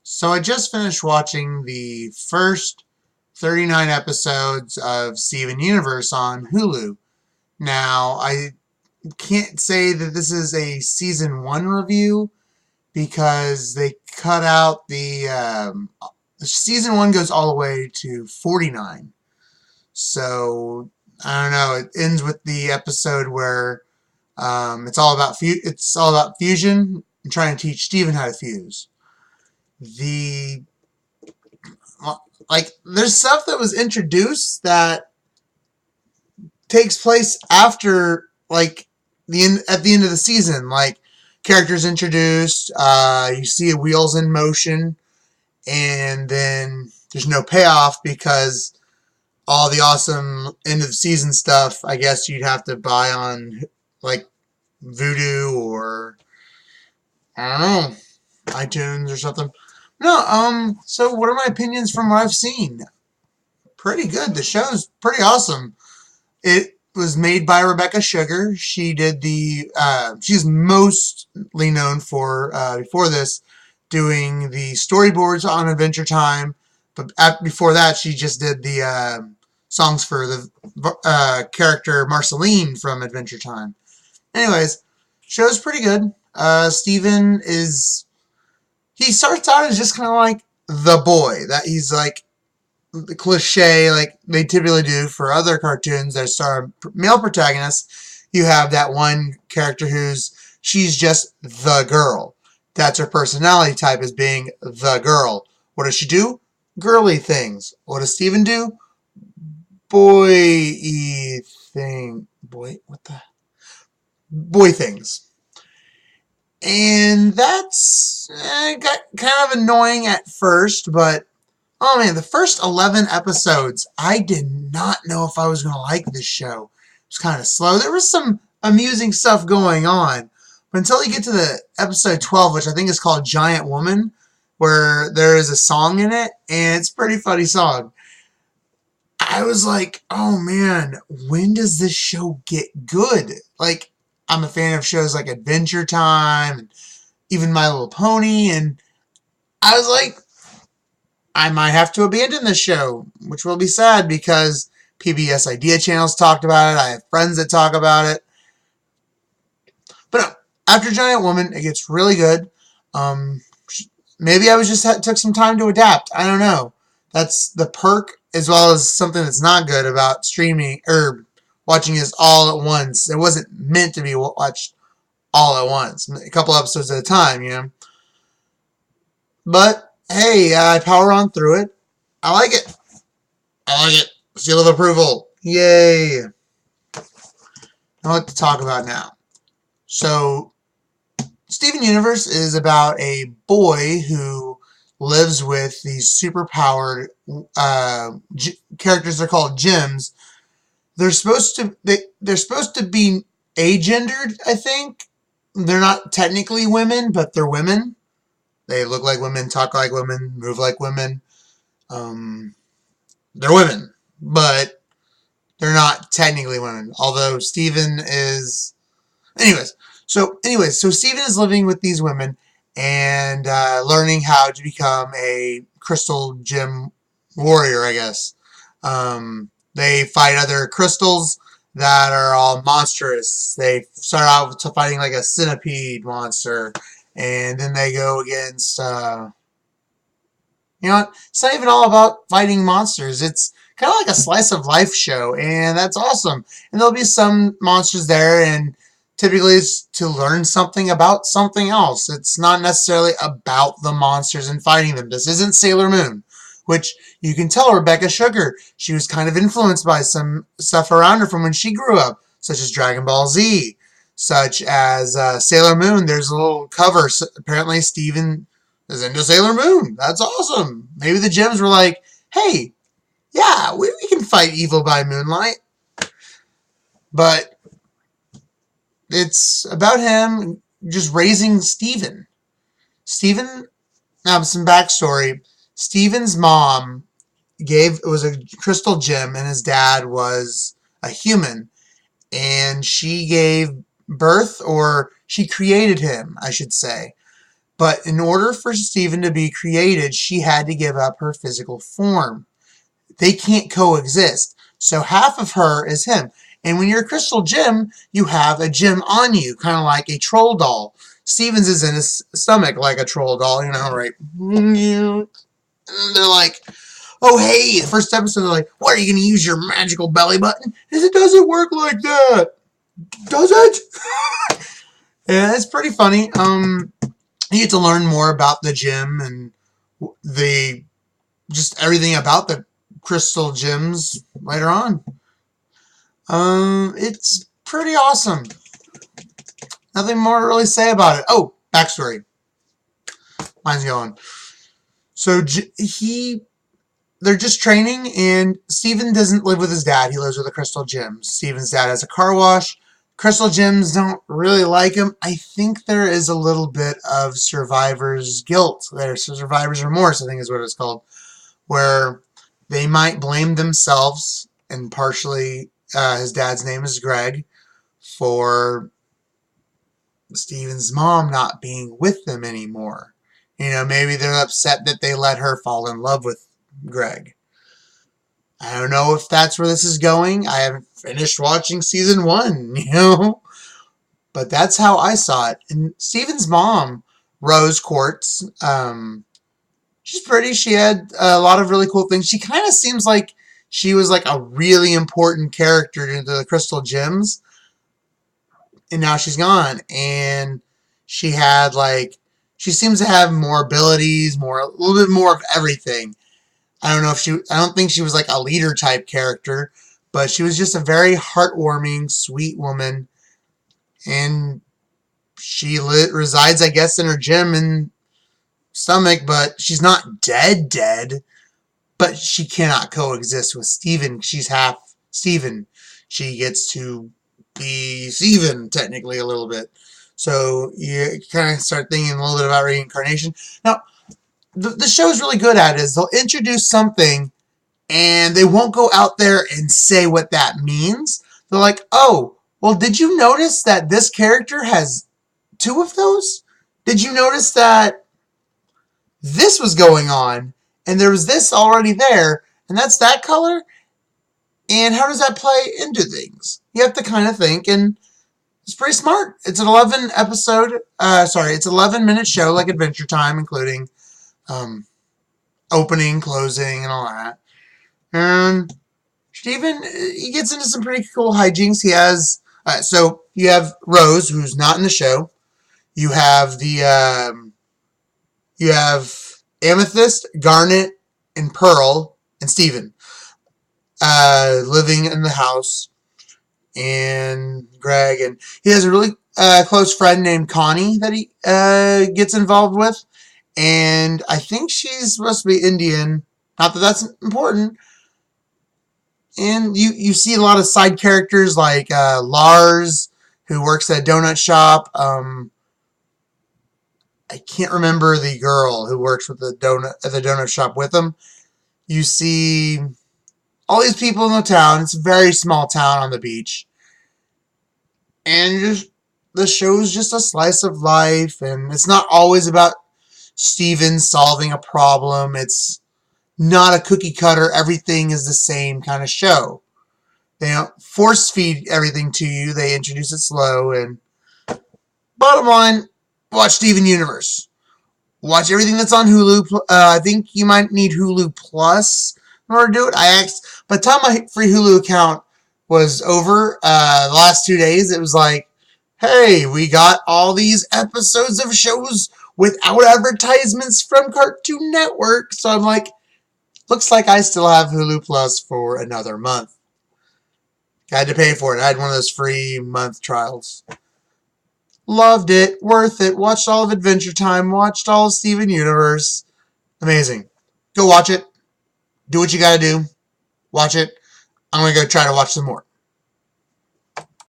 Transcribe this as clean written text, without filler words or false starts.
So I just finished watching the first 39 episodes of Steven Universe on Hulu. Now, I can't say that this is a season 1 review because they cut out the season 1 goes all the way to 49. So, I don't know, it ends with the episode where it's all about fusion and trying to teach Steven how to fuse. The there's stuff that was introduced that takes place after at the end of the season, like characters introduced, you see wheels in motion, and then there's no payoff because all the awesome end of the season stuff I guess you'd have to buy on like Voodoo or I don't know, iTunes or something. No, so what are my opinions from what I've seen? Pretty good. The show's pretty awesome. It was made by Rebecca Sugar. She did she's mostly known for, before this, doing the storyboards on Adventure Time. But before that, she just did the songs for the character Marceline from Adventure Time. Anyways, show's pretty good. Steven he starts out as just kind of like the boy. That he's like the cliche like they typically do for other cartoons that star male protagonists. You have that one character she's just the girl. That's her personality type, is being the girl. What does she do? Girly things. What does Steven do? Boy-y thing. Boy things. And that's got kind of annoying at first, but oh man, the first 11 episodes, I did not know if I was going to like this show. It was kind of slow. There was some amusing stuff going on. But until you get to the episode 12, which I think is called Giant Woman, where there is a song in it, and it's a pretty funny song. I was like, oh man, when does this show get good? Like, I'm a fan of shows like Adventure Time, and even My Little Pony, and I was like, I might have to abandon this show, which will be sad because PBS Idea channels talked about it. I have friends that talk about it. But no, after Giant Woman, it gets really good. Maybe I took some time to adapt. I don't know. That's the perk, as well as something that's not good about streaming or watching this all at once. It wasn't meant to be watched all at once. A couple episodes at a time, you know. But hey, I power on through it. I like it. Seal of approval. Yay. I want to talk about now. So, Steven Universe is about a boy who lives with these superpowered characters. They're called gems. They're supposed to be agendered, I think. They're not technically women, but they're women. They look like women, talk like women, move like women. They're women, but they're not technically women. Although Steven is... So Steven is living with these women and learning how to become a crystal gem warrior, I guess. They fight other crystals that are all monstrous. They start out fighting like a centipede monster, and then they go against, it's not even all about fighting monsters. It's kind of like a slice of life show, and that's awesome. And there'll be some monsters there, and typically it's to learn something about something else. It's not necessarily about the monsters and fighting them. This isn't Sailor Moon, which you can tell Rebecca Sugar, she was kind of influenced by some stuff around her from when she grew up, such as Dragon Ball Z, such as Sailor Moon. There's a little cover. Apparently Steven is into Sailor Moon. That's awesome. Maybe the gems were like, hey, yeah, we can fight evil by moonlight. But it's about him just raising Steven. Now some backstory. Steven's mom was a crystal gem, and his dad was a human. And she gave birth, or she created him, I should say. But in order for Steven to be created, she had to give up her physical form. They can't coexist. So half of her is him. And when you're a crystal gem, you have a gem on you, kind of like a troll doll. Steven's is in his stomach like a troll doll, right? And they're like, oh, hey, the first episode, they're like, what, are you going to use your magical belly button? It doesn't work like that. Does it? Yeah, it's pretty funny. You get to learn more about the gym and just everything about the crystal gems later on. It's pretty awesome. Nothing more to really say about it. Oh, backstory. Mine's going. So they're just training, and Steven doesn't live with his dad. He lives with a crystal gem. Steven's dad has a car wash. Crystal gems don't really like him. I think there is a little bit of survivor's guilt there. So survivor's remorse, I think is what it's called, where they might blame themselves, and partially his dad's name is Greg, for Steven's mom not being with them anymore. Maybe they're upset that they let her fall in love with Greg. I don't know if that's where this is going. I haven't finished watching season 1, But that's how I saw it. And Steven's mom, Rose Quartz, she's pretty. She had a lot of really cool things. She kind of seems like she was like a really important character into the Crystal Gems. And now she's gone. And she seems to have more abilities, a little bit more of everything. I don't think she was like a leader type character, but she was just a very heartwarming, sweet woman. And she resides, I guess, in her gym and stomach, but she's not dead. But she cannot coexist with Steven. She's half Steven. She gets to be Steven, technically, a little bit. So you kind of start thinking a little bit about reincarnation. Now, the show is really good at is they'll introduce something and they won't go out there and say what that means. They're like, oh, well, did you notice that this character has 2 of those? Did you notice that this was going on and there was this already there and that's that color? And how does that play into things? You have to kind of think, and it's pretty smart. It's an 11-minute show like Adventure Time, including opening, closing, and all that. And Steven, he gets into some pretty cool hijinks. He has, so you have Rose, who's not in the show. You have you have Amethyst, Garnet, and Pearl, and Steven living in the house. And Greg, and he has a really close friend named Connie that he gets involved with. And I think she's supposed to be Indian. Not that that's important. And you see a lot of side characters like Lars, who works at a donut shop. I can't remember the girl who works with the donut shop with him. You see all these people in the town. It's a very small town on the beach. And the show's just a slice of life. And it's not always about Steven solving a problem. It's not a cookie cutter, everything is the same kind of show. They don't force feed everything to you. They introduce it slow. And bottom line, watch Steven Universe. Watch everything that's on Hulu. I think you might need Hulu Plus in order to do it. I asked, by the time my free Hulu account was over, the last 2 days, it was like, hey, we got all these episodes of shows without advertisements from Cartoon Network. So I'm like, looks like I still have Hulu Plus for another month. I had to pay for it. I had one of those free month trials. Loved it. Worth it. Watched all of Adventure Time. Watched all of Steven Universe. Amazing. Go watch it. Do what you gotta do. Watch it. I'm gonna go try to watch some more.